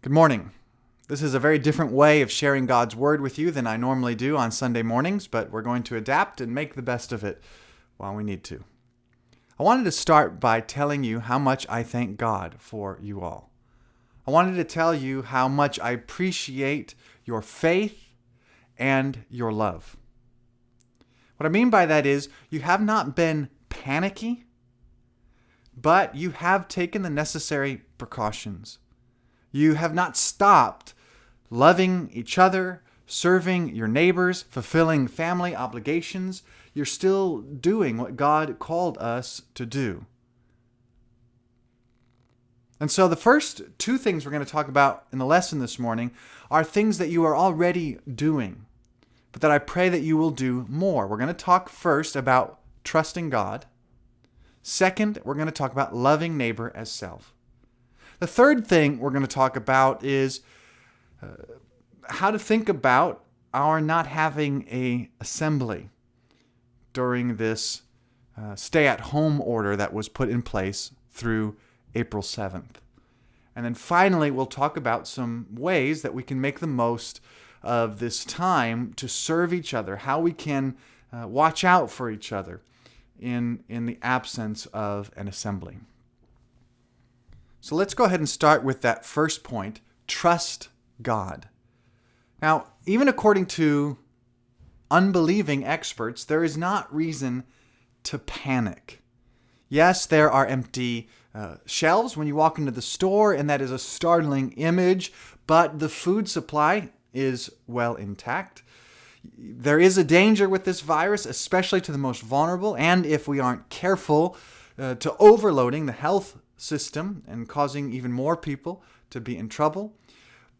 Good morning. This is a very different way of sharing God's Word with you than I normally do on Sunday mornings, but we're going to adapt and make the best of it while we need to. I wanted to start by telling you how much I thank God for you all. I wanted to tell you how much I appreciate your faith and your love. What I mean by that is you have not been panicky, but you have taken the necessary precautions. You have not stopped loving each other, serving your neighbors, fulfilling family obligations. You're still doing what God called us to do. And so the first two things we're going to talk about in the lesson this morning are things that you are already doing, but that I pray that you will do more. We're going to talk first about trusting God. Second, we're going to talk about loving neighbor as self. The third thing we're going to talk about is how to think about our not having an assembly during this stay-at-home order that was put in place through April 7th. And then finally, we'll talk about some ways that we can make the most of this time to serve each other, how we can watch out for each other in the absence of an assembly. So let's go ahead and start with that first point, trust God. Now, even according to unbelieving experts, there is not reason to panic. Yes, there are empty shelves when you walk into the store, and that is a startling image, but the food supply is well intact. There is a danger with this virus, especially to the most vulnerable, and if we aren't careful, to overloading the health system and causing even more people to be in trouble.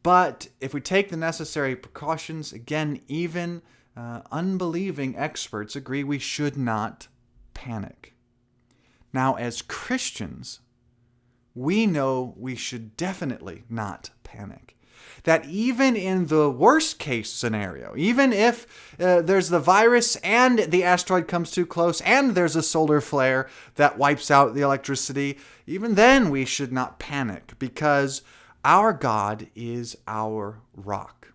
But if we take the necessary precautions, again, even unbelieving experts agree we should not panic. Now, as Christians, we know we should definitely not panic. That even in the worst case scenario, even if there's the virus and the asteroid comes too close and there's a solar flare that wipes out the electricity, even then we should not panic because our God is our rock.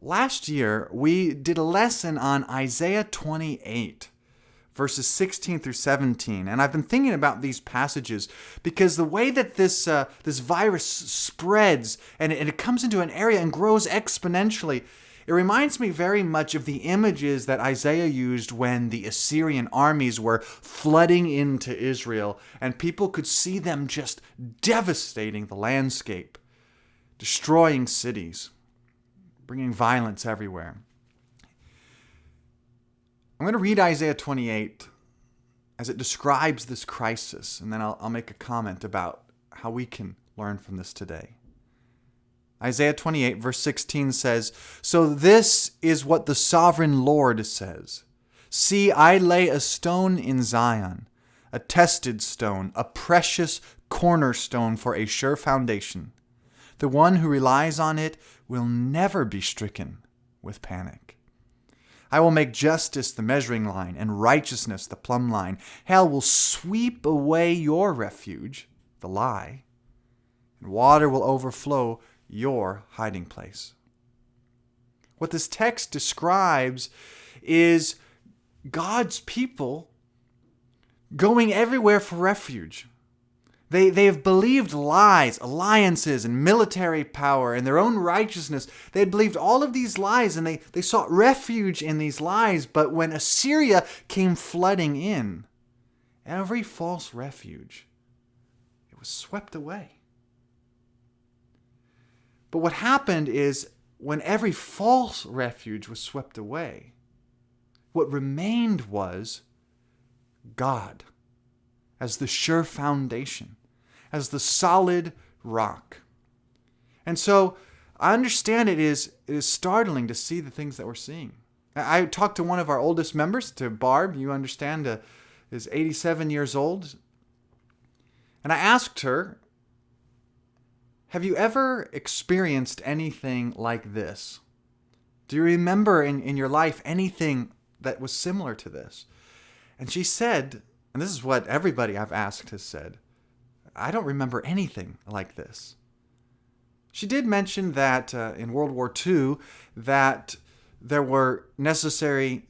Last year, we did a lesson on Isaiah 28. Verses 16 through 17. And I've been thinking about these passages because the way that this virus spreads and it comes into an area and grows exponentially, it reminds me very much of the images that Isaiah used when the Assyrian armies were flooding into Israel and people could see them just devastating the landscape, destroying cities, bringing violence everywhere. I'm going to read Isaiah 28 as it describes this crisis, and then I'll make a comment about how we can learn from this today. Isaiah 28, verse 16 says, "So this is what the sovereign Lord says. See, I lay a stone in Zion, a tested stone, a precious cornerstone for a sure foundation. The one who relies on it will never be stricken with panic. I will make justice the measuring line and righteousness the plumb line. Hell will sweep away your refuge, the lie, and water will overflow your hiding place." What this text describes is God's people going everywhere for refuge. They have believed lies, alliances, and military power, and their own righteousness. They had believed all of these lies, and they sought refuge in these lies. But when Assyria came flooding in, every false refuge, it was swept away. But what happened is, when every false refuge was swept away, what remained was God as the sure foundation, as the solid rock. And so I understand it is startling to see the things that we're seeing. I talked to one of our oldest members, to Barb, you understand, is 87 years old. And I asked her, have you ever experienced anything like this? Do you remember in your life anything that was similar to this? And she said, and this is what everybody I've asked has said, I don't remember anything like this. She did mention that in World War II that there were necessary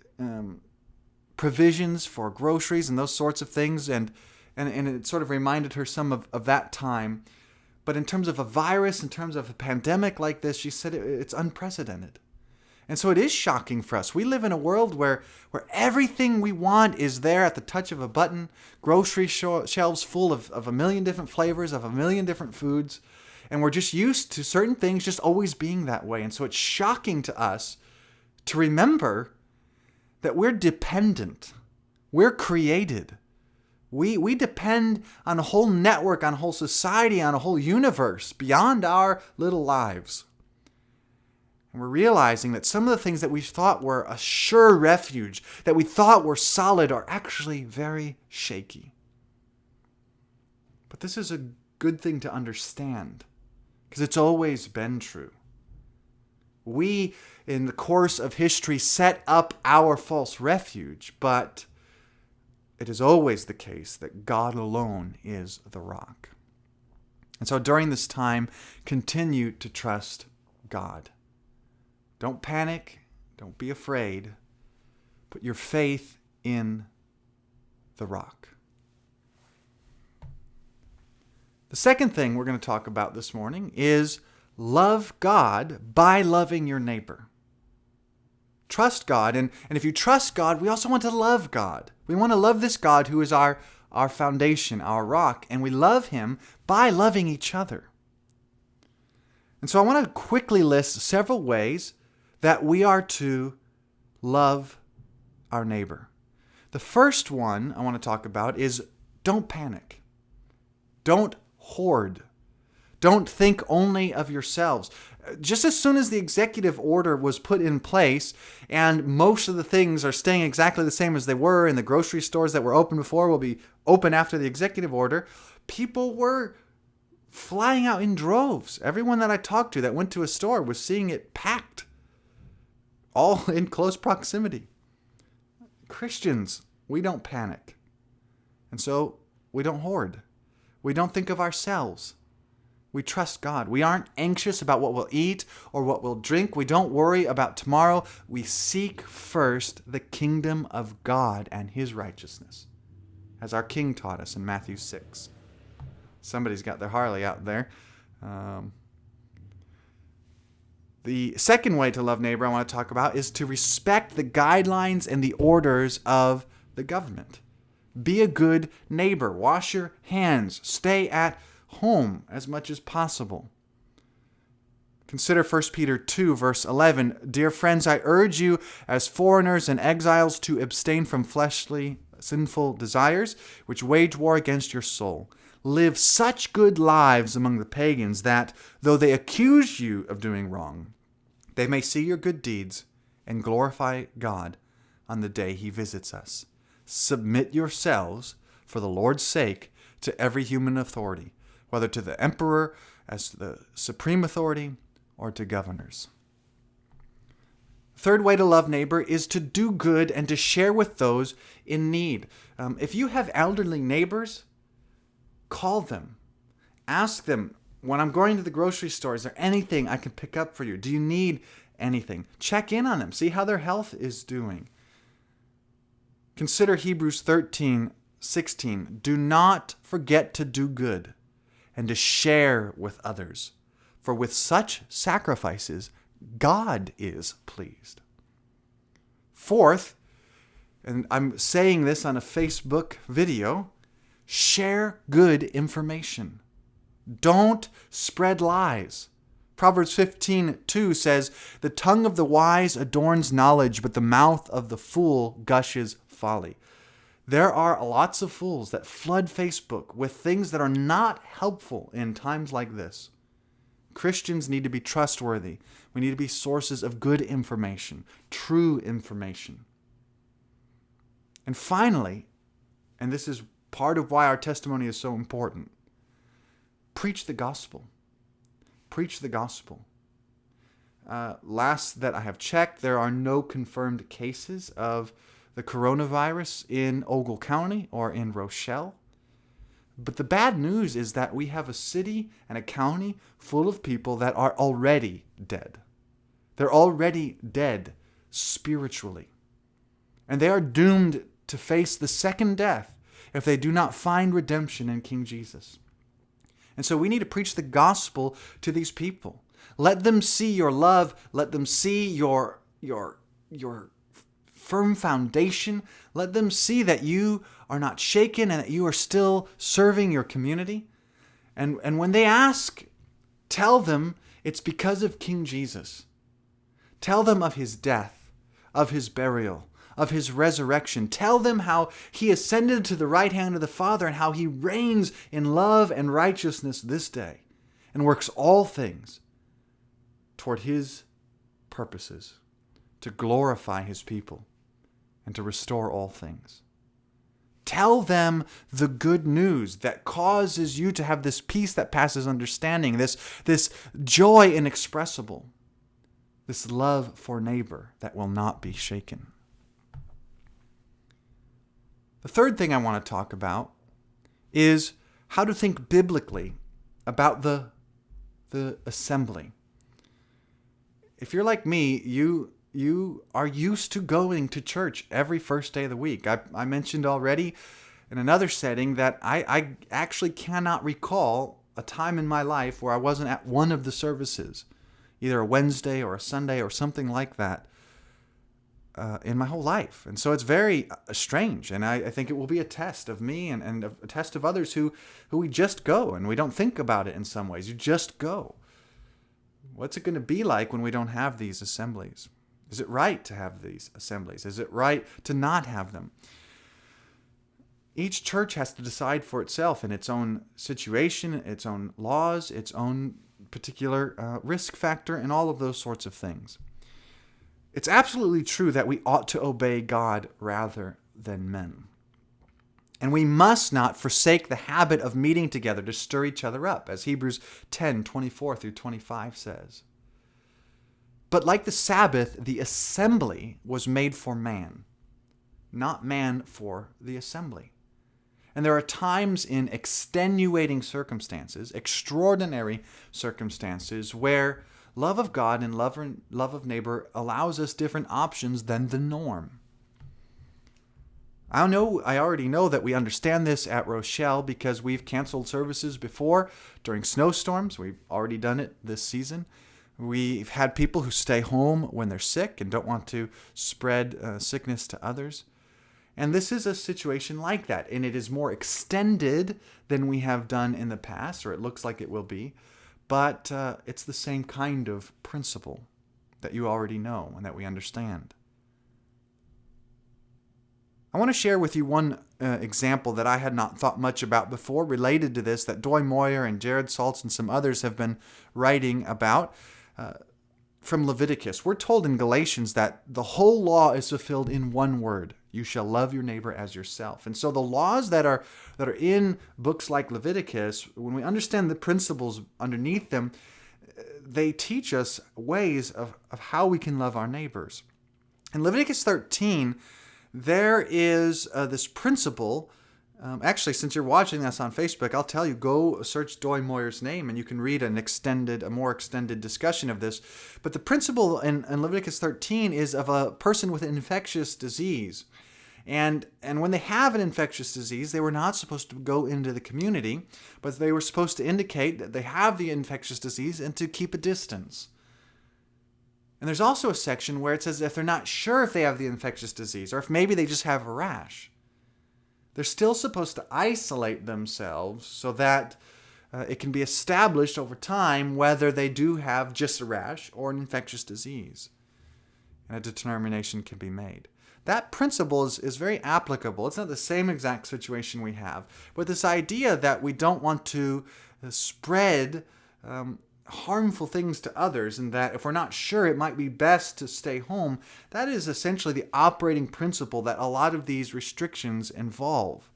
provisions for groceries and those sorts of things, and it sort of reminded her some of that time. But in terms of a virus, in terms of a pandemic like this, she said it's unprecedented. And so it is shocking for us. We live in a world where everything we want is there at the touch of a button, grocery shelves full of a million different flavors, of a million different foods, and we're just used to certain things just always being that way. And so it's shocking to us to remember that we're dependent. We're created. We depend on a whole network, on a whole society, on a whole universe beyond our little lives. And we're realizing that some of the things that we thought were a sure refuge, that we thought were solid, are actually very shaky. But this is a good thing to understand, because it's always been true. We, in the course of history, set up our false refuge, but it is always the case that God alone is the rock. And so during this time, continue to trust God. Don't panic. Don't be afraid. Put your faith in the rock. The second thing we're going to talk about this morning is love God by loving your neighbor. Trust God. And if you trust God, we also want to love God. We want to love this God who is our foundation, our rock. And we love him by loving each other. And so I want to quickly list several ways that we are to love our neighbor. The first one I want to talk about is don't panic. Don't hoard. Don't think only of yourselves. Just as soon as the executive order was put in place and most of the things are staying exactly the same as they were, and the grocery stores that were open before will be open after the executive order, people were flying out in droves. Everyone that I talked to that went to a store was seeing it packed, all in close proximity. Christians, we don't panic. And so we don't hoard. We don't think of ourselves. We trust God. We aren't anxious about what we'll eat or what we'll drink. We don't worry about tomorrow. We seek first the kingdom of God and his righteousness, as our King taught us in Matthew 6. Somebody's got their Harley out there. The second way to love neighbor I want to talk about is to respect the guidelines and the orders of the government. Be a good neighbor. Wash your hands. Stay at home as much as possible. Consider 1 Peter 2, verse 11. Dear friends, I urge you as foreigners and exiles to abstain from fleshly, sinful desires, which wage war against your soul. Live such good lives among the pagans that, though they accuse you of doing wrong, they may see your good deeds and glorify God on the day he visits us. Submit yourselves, for the Lord's sake, to every human authority, whether to the emperor as the supreme authority or to governors. Third way to love neighbor is to do good and to share with those in need. If you have elderly neighbors, call them. Ask them, when I'm going to the grocery store, is there anything I can pick up for you? Do you need anything? Check in on them. See how their health is doing. Consider Hebrews 13:16. Do not forget to do good and to share with others, for with such sacrifices, God is pleased. Fourth, and I'm saying this on a Facebook video, share good information. Don't spread lies. Proverbs 15:2 says, the tongue of the wise adorns knowledge, but the mouth of the fool gushes folly. There are lots of fools that flood Facebook with things that are not helpful in times like this. Christians need to be trustworthy. We need to be sources of good information, true information. And finally, and this is part of why our testimony is so important, preach the gospel. Preach the gospel. Last that I have checked, there are no confirmed cases of the coronavirus in Ogle County or in Rochelle. But the bad news is that we have a city and a county full of people that are already dead. They're already dead spiritually. And they are doomed to face the second death if they do not find redemption in King Jesus. And so we need to preach the gospel to these people. Let them see your love. Let them see your firm foundation. Let them see that you are not shaken and that you are still serving your community. And when they ask, tell them it's because of King Jesus. Tell them of his death, of his burial, of his resurrection. Tell them how he ascended to the right hand of the Father and how he reigns in love and righteousness this day and works all things toward his purposes, to glorify his people and to restore all things. Tell them the good news that causes you to have this peace that passes understanding, this joy inexpressible, this love for neighbor that will not be shaken. The third thing I want to talk about is how to think biblically about the assembly. If you're like me, you are used to going to church every first day of the week. I mentioned already in another setting that I actually cannot recall a time in my life where I wasn't at one of the services, either a Wednesday or a Sunday or something like that, in my whole life. And so it's very strange. And I think it will be a test of me and a test of others who we just go and we don't think about it in some ways. You just go. What's it going to be like when we don't have these assemblies? Is it right to have these assemblies? Is it right to not have them? Each church has to decide for itself in its own situation, its own laws, its own particular risk factor, and all of those sorts of things. It's absolutely true that we ought to obey God rather than men. And we must not forsake the habit of meeting together to stir each other up, as Hebrews 10:24 through 25 says. But like the Sabbath, the assembly was made for man, not man for the assembly. And there are times in extenuating circumstances, extraordinary circumstances, where love of God and love of neighbor allows us different options than the norm. I already know that we understand this at Rochelle because we've canceled services before during snowstorms. We've already done it this season. We've had people who stay home when they're sick and don't want to spread sickness to others. And this is a situation like that, and it is more extended than we have done in the past, or it looks like it will be, but it's the same kind of principle that you already know and that we understand. I want to share with you one example that I had not thought much about before related to this, that Doy Moyer and Jared Saltz and some others have been writing about from Leviticus. We're told in Galatians that the whole law is fulfilled in one word: you shall love your neighbor as yourself. And so the laws that are in books like Leviticus, when we understand the principles underneath them, they teach us ways of how we can love our neighbors. In Leviticus 13, there is this principle. Actually, since you're watching this on Facebook, I'll tell you, go search Doy Moyer's name and you can read a more extended discussion of this. But the principle in Leviticus 13 is of a person with an infectious disease. And when they have an infectious disease, they were not supposed to go into the community, but they were supposed to indicate that they have the infectious disease and to keep a distance. And there's also a section where it says if they're not sure if they have the infectious disease or if maybe they just have a rash, they're still supposed to isolate themselves so that it can be established over time whether they do have just a rash or an infectious disease. And a determination can be made. That principle is very applicable. It's not the same exact situation we have, but this idea that we don't want to spread harmful things to others, and that if we're not sure, it might be best to stay home. That is essentially the operating principle that a lot of these restrictions involve.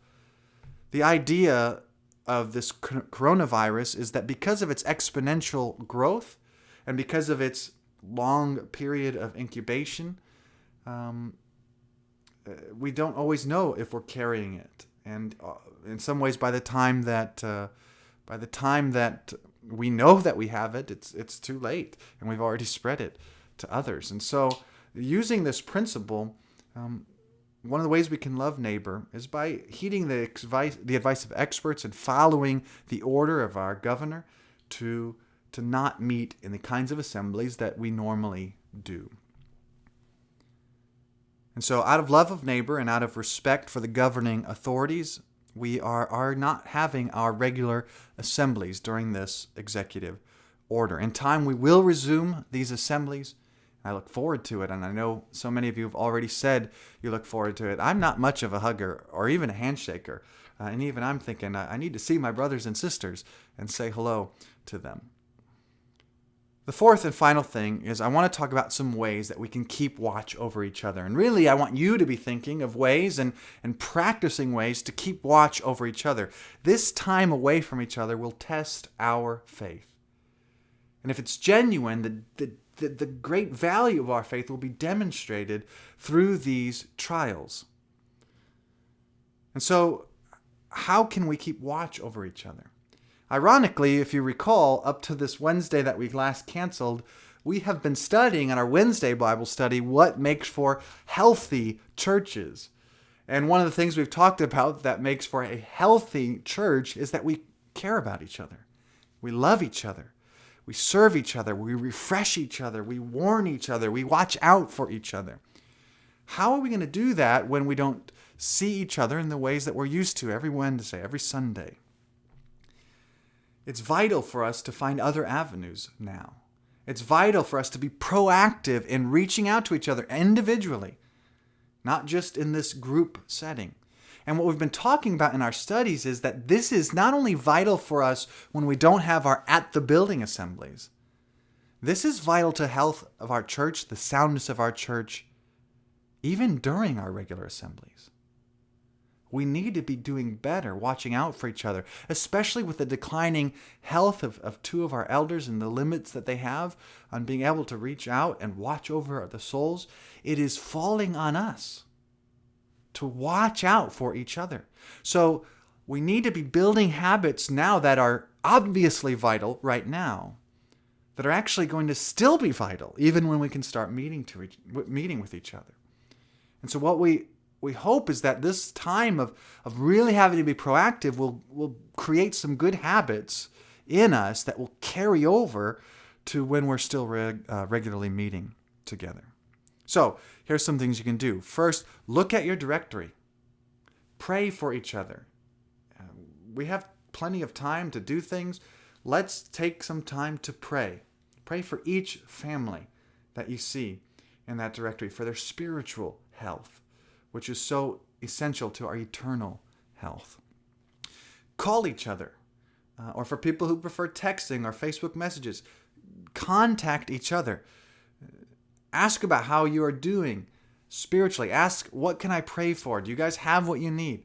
The idea of this coronavirus is that because of its exponential growth and because of its long period of incubation, we don't always know if we're carrying it. And in some ways, by the time that we know that we have it, it's too late, and we've already spread it to others. And so, using this principle, one of the ways we can love neighbor is by heeding the advice of experts and following the order of our governor to not meet in the kinds of assemblies that we normally do. And so, out of love of neighbor and out of respect for the governing authorities, we are not having our regular assemblies during this executive order. In time, we will resume these assemblies. I look forward to it, and I know so many of you have already said you look forward to it. I'm not much of a hugger or even a handshaker, and even I'm thinking I need to see my brothers and sisters and say hello to them. The fourth and final thing is I want to talk about some ways that we can keep watch over each other. And really, I want you to be thinking of ways and practicing ways to keep watch over each other. This time away from each other will test our faith. And if it's genuine, the great value of our faith will be demonstrated through these trials. And so, how can we keep watch over each other? Ironically, if you recall, up to this Wednesday that we last canceled, we have been studying in our Wednesday Bible study what makes for healthy churches. And one of the things we've talked about that makes for a healthy church is that we care about each other. We love each other. We serve each other. We refresh each other. We warn each other. We watch out for each other. How are we going to do that when we don't see each other in the ways that we're used to every Wednesday, every Sunday? It's vital for us to find other avenues now. It's vital for us to be proactive in reaching out to each other individually, not just in this group setting. And what we've been talking about in our studies is that this is not only vital for us when we don't have our at-the-building assemblies. This is vital to health of our church, the soundness of our church, even during our regular assemblies. We need to be doing better, watching out for each other, especially with the declining health of two of our elders and the limits that they have on being able to reach out and watch over the souls. It is falling on us to watch out for each other. So we need to be building habits now that are obviously vital right now, that are actually going to still be vital even when we can start meeting with each other. And so what we hope is that this time of really having to be proactive will create some good habits in us that will carry over to when we're still regularly meeting together. So here's some things you can do. First, look at your directory. Pray for each other. We have plenty of time to do things. Let's take some time to pray. Pray for each family that you see in that directory, for their spiritual health, which is so essential to our eternal health. Call each other, or for people who prefer texting or Facebook messages, contact each other. Ask about how you are doing spiritually. Ask, what can I pray for? Do you guys have what you need?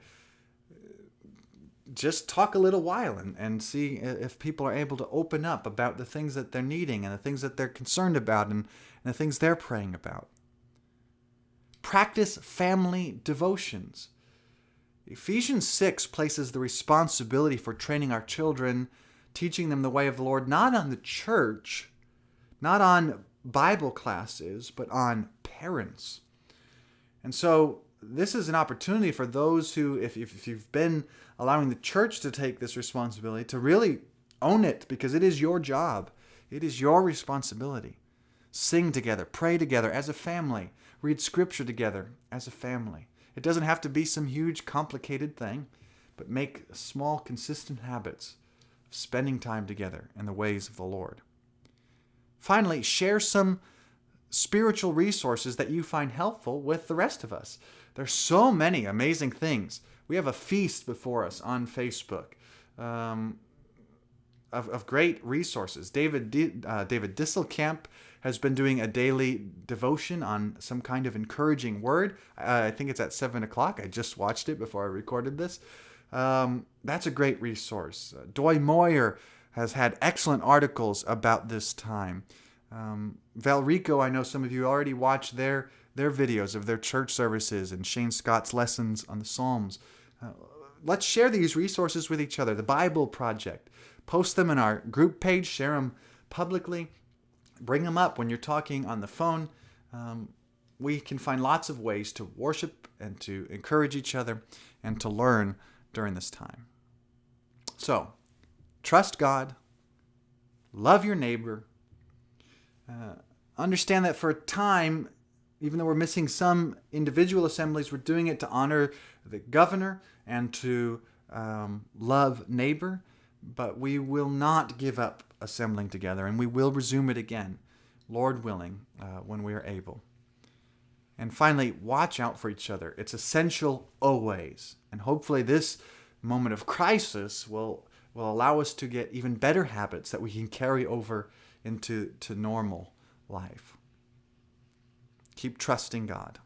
Just talk a little while and see if people are able to open up about the things that they're needing and the things that they're concerned about and the things they're praying about. Practice family devotions. Ephesians 6 places the responsibility for training our children, teaching them the way of the Lord, not on the church, not on Bible classes, but on parents. And so this is an opportunity for those who, if you've been allowing the church to take this responsibility, to really own it, because it is your job. It is your responsibility. Sing together, pray together as a family, read scripture together as a family. It doesn't have to be some huge, complicated thing, but make small, consistent habits of spending time together in the ways of the Lord. Finally, share some spiritual resources that you find helpful with the rest of us. There's so many amazing things. We have a feast before us on Facebook of great resources. David Disselkamp has been doing a daily devotion on some kind of encouraging word. I think it's at 7 o'clock. I just watched it before I recorded this. That's a great resource. Doy Moyer has had excellent articles about this time. Valrico, I know some of you already watched their videos of their church services and Shane Scott's lessons on the Psalms. let's share these resources with each other. The Bible Project. Post them in our group page. Share them publicly. Bring them up when you're talking on the phone. We can find lots of ways to worship and to encourage each other and to learn during this time. So, trust God. Love your neighbor. Understand that for a time, even though we're missing some individual assemblies, we're doing it to honor the governor and to love neighbor. But we will not give up assembling together, and we will resume it again, Lord willing, when we are able. And finally, watch out for each other. It's essential always. And hopefully this moment of crisis will allow us to get even better habits that we can carry over into normal life. Keep trusting God.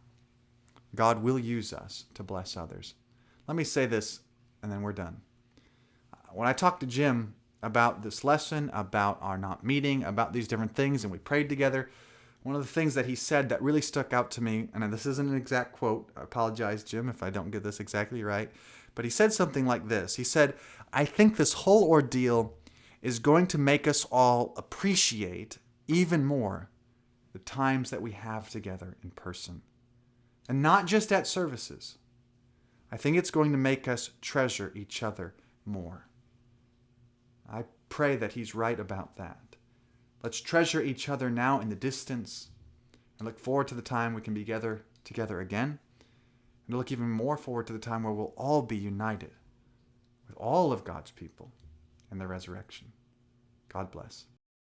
God will use us to bless others. Let me say this, and then we're done. When I talked to Jim about this lesson, about our not meeting, about these different things, and we prayed together, one of the things that he said that really stuck out to me, and this isn't an exact quote, I apologize, Jim, if I don't get this exactly right, but he said something like this. He said, I think this whole ordeal is going to make us all appreciate even more the times that we have together in person. And not just at services. I think it's going to make us treasure each other more. I pray that he's right about that. Let's treasure each other now in the distance and look forward to the time we can be together again. And look even more forward to the time where we'll all be united with all of God's people in the resurrection. God bless.